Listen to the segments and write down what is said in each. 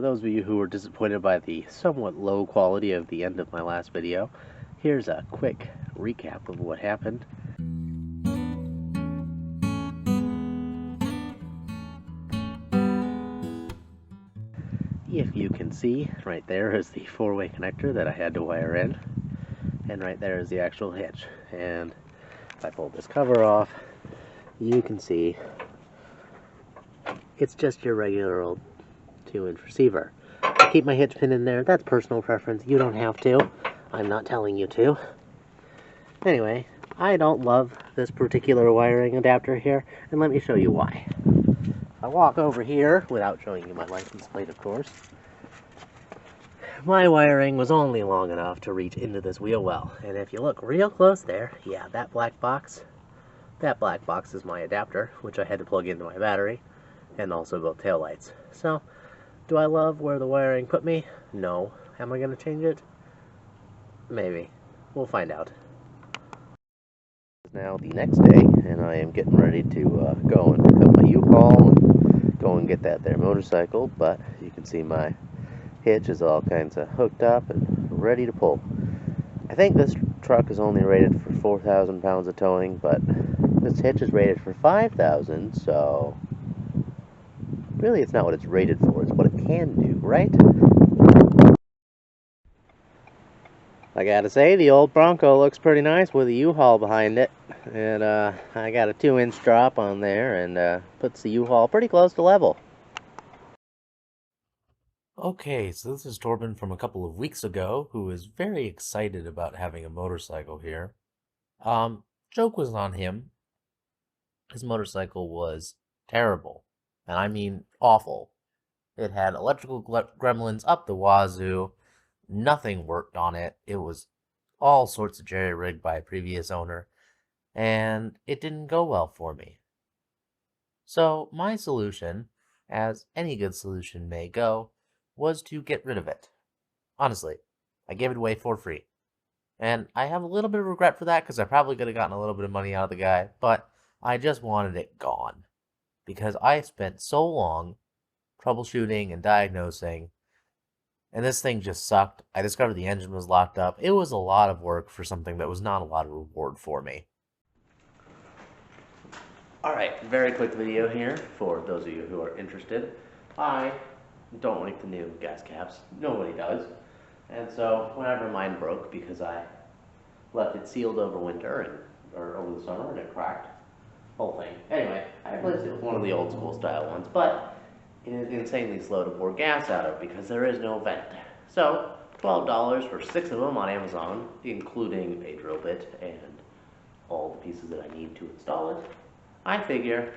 those of you who were disappointed by the somewhat low quality of the end of my last video, here's a quick recap of what happened. If you can see, right there is the four-way connector that I had to wire in, and right there is the actual hitch. And if I pull this cover off, you can see it's just your regular old 2-inch receiver. I keep my hitch pin in there. That's personal preference. You don't have to. I'm not telling you to. Anyway, I don't love this particular wiring adapter here, and let me show you why. I walk over here, without showing you my license plate, of course. My wiring was only long enough to reach into this wheel well, and if you look real close there, yeah, that black box is my adapter, which I had to plug into my battery, and also both taillights. So, do I love where the wiring put me? No. Am I going to change it? Maybe. We'll find out. It's now the next day, and I am getting ready to go and pick up my U-Haul and go and get that there motorcycle, but you can see my hitch is all kinds of hooked up and ready to pull. I think this truck is only rated for 4,000 pounds of towing, but this hitch is rated for 5,000, so really it's not what it's rated for, it's what it can do, right? I gotta say, the old Bronco looks pretty nice with a U-Haul behind it, and I got a 2-inch drop on there, and puts the U-Haul pretty close to level. Okay, so this is Torben from a couple of weeks ago, who is very excited about having a motorcycle here. Joke was on him. His motorcycle was terrible, and I mean awful. It had electrical gremlins up the wazoo. Nothing worked on it. It was all sorts of jerry-rigged by a previous owner, and it didn't go well for me. So my solution, as any good solution may go, was to get rid of it. Honestly, I gave it away for free. And I have a little bit of regret for that because I probably could have gotten a little bit of money out of the guy, but I just wanted it gone. Because I spent so long troubleshooting and diagnosing, and this thing just sucked. I discovered the engine was locked up. It was a lot of work for something that was not a lot of reward for me. Alright, very quick video here for those of you who are interested. I don't like the new gas caps. Nobody does. And so whenever mine broke, because I left it sealed over winter or over the summer and it cracked, whole thing. Anyway, I replaced it with one of the old school style ones, but it is insanely slow to pour gas out of because there is no vent. So $12 for 6 of them on Amazon, including a drill bit and all the pieces that I need to install it. I figure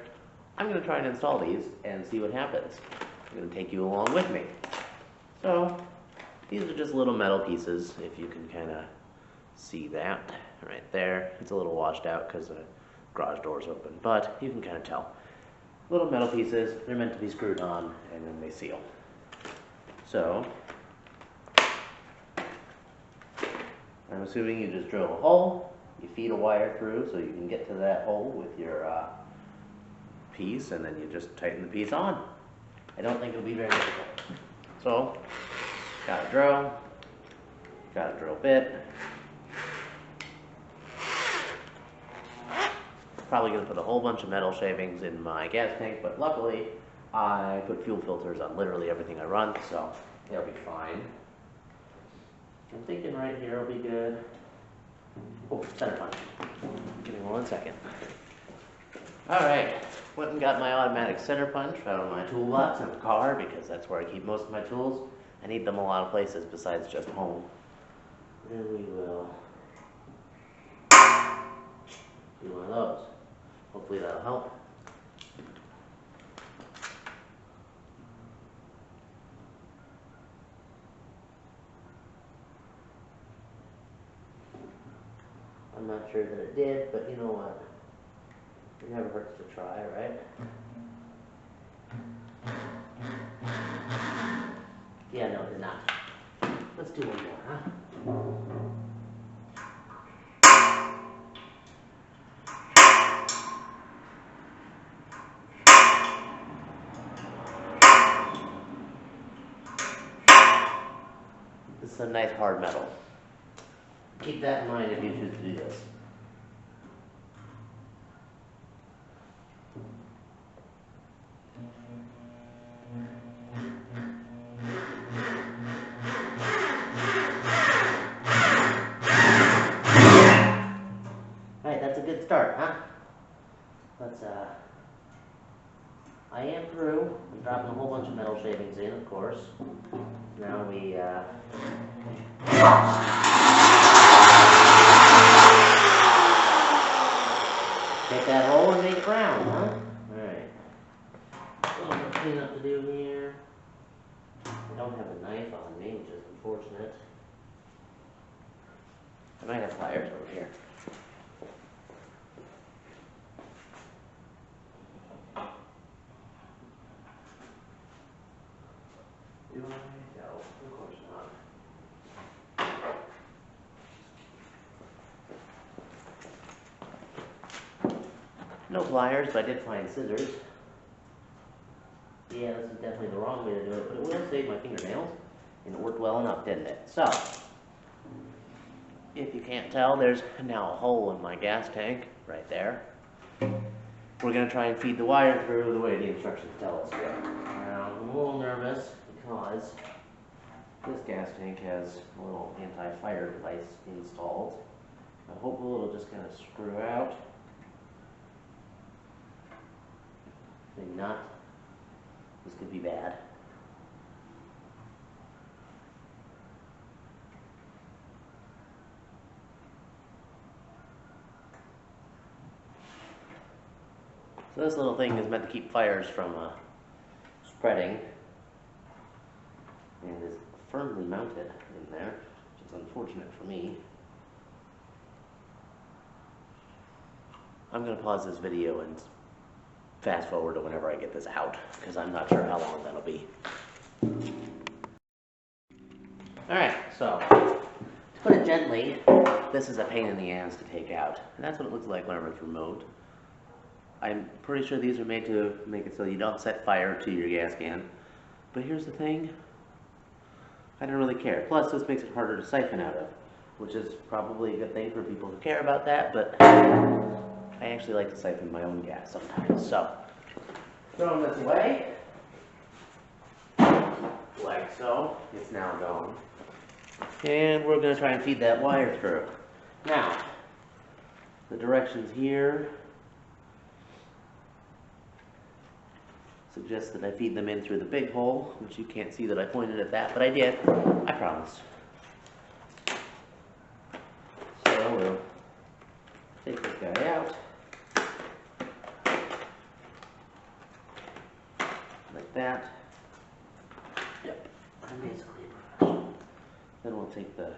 I'm going to try and install these and see what happens. I'm going to take you along with me. So these are just little metal pieces, if you can kind of see that right there. It's a little washed out because the garage door's open, but you can kind of tell. Little metal pieces, they're meant to be screwed on and then they seal. So I'm assuming you just drill a hole, you feed a wire through so you can get to that hole with your piece, and then you just tighten the piece on. I don't think it'll be very difficult. So, got a drill bit. Probably gonna put a whole bunch of metal shavings in my gas tank, but luckily I put fuel filters on literally everything I run, so it'll be fine. I'm thinking right here will be good. Oh, center punch. Give me 1 second. Alright, went and got my automatic center punch out of my toolbox in the car because that's where I keep most of my tools. I need them a lot of places besides just home. And we will do one of those. Hopefully that'll help. I'm not sure that it did, but you know what? It never hurts to try, right? Yeah, no, it did not. Let's do one more, huh? This is a nice hard metal. Keep that in mind if you choose to do this. Alright, that's a good start, huh? Let's, I am through. I'm dropping a whole bunch of metal shavings in, of course. Now we, take that hole and make it round, huh? Alright. A little more cleanup to do here. I don't have a knife on me, which is unfortunate. I might have pliers over here. Do I? No, of course not. No pliers, but I did find scissors. Yeah, this is definitely the wrong way to do it, but it will save my fingernails. And it worked well enough, didn't it? So, if you can't tell, there's now a hole in my gas tank right there. We're going to try and feed the wire through the way the instructions tell us to. Now, I'm a little nervous because this gas tank has a little anti-fire device installed. I'm hopeful it'll just kind of screw out. Maybe not. This could be bad. So this little thing is meant to keep fires from spreading, and is firmly mounted in there, which is unfortunate for me. I'm going to pause this video and fast forward to whenever I get this out, because I'm not sure how long that'll be. Alright, so, to put it gently, this is a pain in the ass to take out. And that's what it looks like whenever it's removed. I'm pretty sure these are made to make it so you don't set fire to your gas can. But here's the thing, I don't really care. Plus, this makes it harder to siphon out of, which is probably a good thing for people who care about that, but I actually like to siphon my own gas sometimes. So, throwing this away, like so, it's now gone. And we're going to try and feed that wire through. Now, the directions here suggest that I feed them in through the big hole, which you can't see that I pointed at that, but I did. I promise. So we'll take this guy out. Like that. Yep, I'm basically a professional. Then we'll take the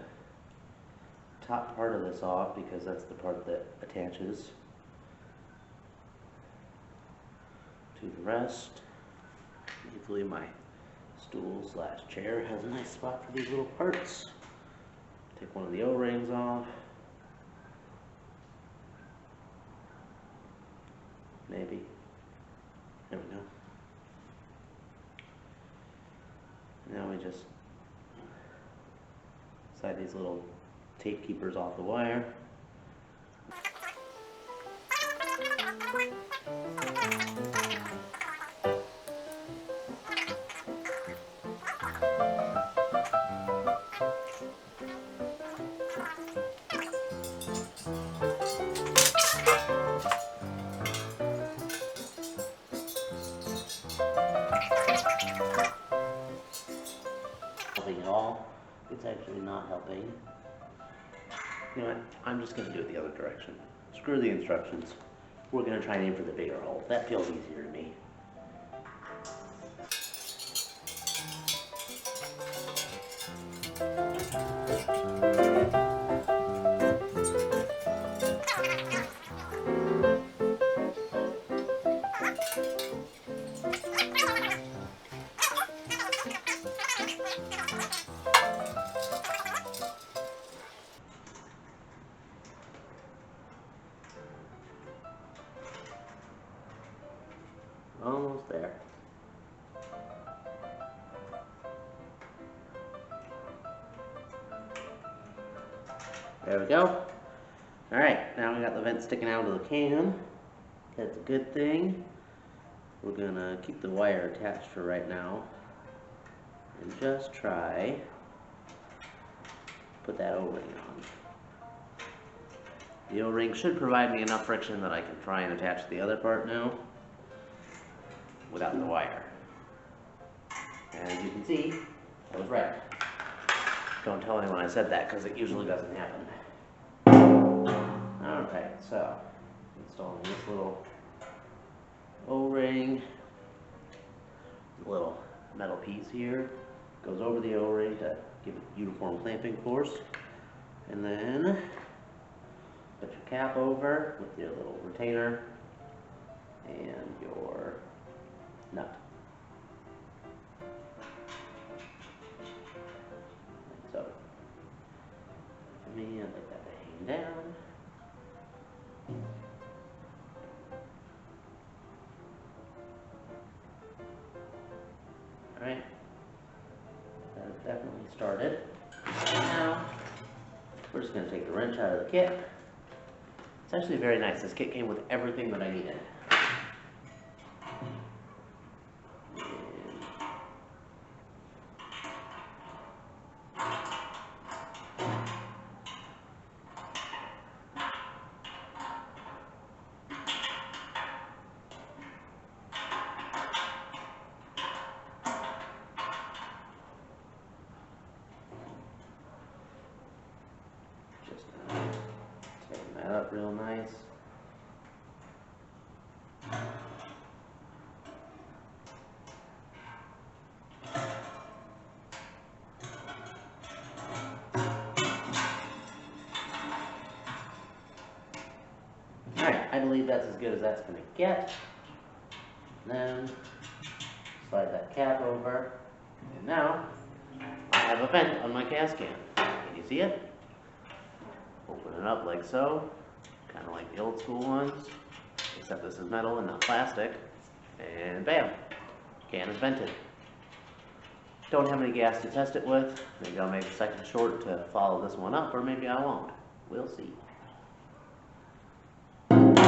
top part of this off because that's the part that attaches to the rest. Hopefully my stool / chair has a nice spot for these little parts. Take one of the O-rings off. Maybe. There we go. Now we just slide these little tape keepers off the wire. Helping at all. It's actually not helping. You know what? I'm just going to do it the other direction. Screw the instructions. We're going to try and aim for the bigger hole. That feels easier to me. There we go. Alright, now we got the vent sticking out of the can. That's a good thing. We're gonna keep the wire attached for right now and just try put that O-ring on. The O-ring should provide me enough friction that I can try and attach the other part now without the wire. And as you can see, I was right. Don't tell anyone I said that because it usually doesn't happen. Alright, so installing this little O-ring, little metal piece here, goes over the O-ring to give it uniform clamping force, and then put your cap over with your little retainer and your nut. Like so. For me, I'd like that to hang down. Alright, that is definitely started. Now, we're just going to take the wrench out of the kit. It's actually very nice. This kit came with everything that I needed. Just tighten that up real nice. Alright, I believe that's as good as that's going to get. Then slide that cap over, and now I have a vent on my gas can. Can you see it? Open it up like so, kind of like the old school ones, except this is metal and not plastic, and bam, can is vented. Don't have any gas to test it with. Maybe I'll make a second short to follow this one up, or maybe I won't. We'll see. Thank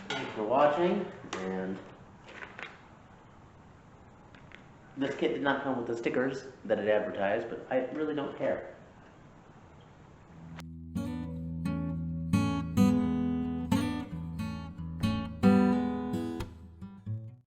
you for watching, and this kit did not come with the stickers that it advertised, but I really don't care.